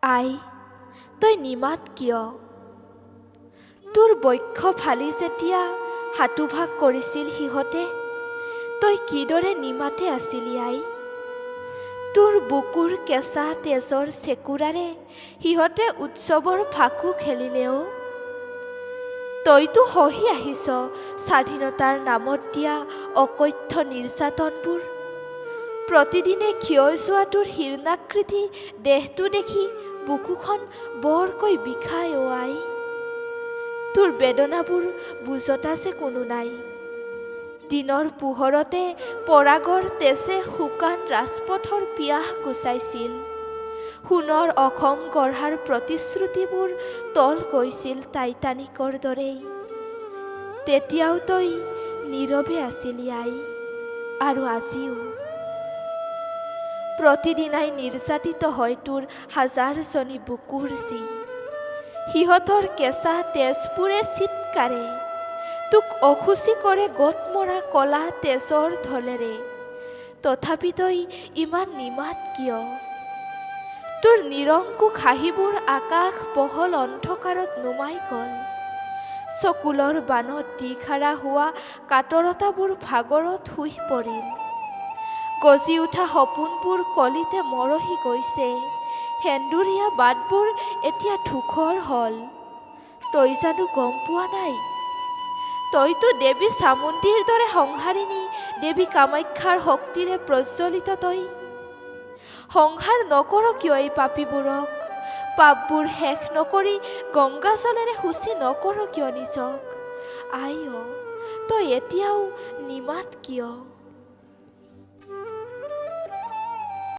আই, তই নিমাত কিয়? তোৰ বক্ষ ফালি যেতিয়া হাতোভাগ কৰিছিল সিহঁতে, তই কিদৰে নিমাতে আছিলি আই? তোৰ বুকুৰ কেঁচা তেজৰ চেকুৰাৰে সিহঁতে উৎসৱৰ ফাকু খেলিলেও, তইতো সহি আহিছ স্বাধীনতাৰ নামত দিয়া অকথ্য নিৰ্যাতনবোৰ। প্ৰতিদিনে ক্ষয় যোৱা তোৰ হীৰ্ণাকৃতি দেহটো দেখি বুকুখন বৰকৈ বিষায় অ আই। তোৰ বেদনাবোৰ বুজতা যে কোনো নাই। দিনৰ পোহৰতে পৰাগৰ তেজে শুকান ৰাজপথৰ পিয়াহ গুচাইছিল। সোণৰ অসম গঢ়াৰ প্ৰতিশ্ৰুতিবোৰ তল গৈছিল টাইটানিকৰ দৰেই। তেতিয়াও তই নীৰৱে আছিলি আই, আৰু আজিও। প্ৰতিদিনাই নিৰ্যাতিত হয় তোৰ হাজাৰজনী বুকুৰ জী। সিহঁতৰ কেঁচা তেজবোৰে চিৎকাৰে তোক অসুচি কৰে গত মৰা কলা তেজৰ ঢলেৰে। তথাপি তই ইমান নিমাত কিয়? তোৰ নিৰংকুশ হাঁহিবোৰ আকাশ বহল অন্ধকাৰত নুমাই গ'ল। চকুলৰ বানত দিশহাৰা হোৱা কাতৰতাবোৰ ভাগৰত শুই পৰিল। গজি উঠা সপোনবোৰ কলিতে মৰহি গৈছে। সেন্দুৰীয়া বাটবোৰ এতিয়া ধূসৰ হ'ল। তই জানো গম পোৱা নাই? তইতো দেৱী চামুণ্ডীৰ দৰে সংহাৰিণী, দেৱী কামাখ্যাৰ শক্তিৰে প্ৰজ্বলিত তই। সংহাৰ নকৰ কিয় এই পাপীবোৰক? পাপবোৰ শেষ নকৰি গংগাজলেৰে শুচি নকৰ কিয় নিজক? আই অ, তই এতিয়াও নিমাত কিয়?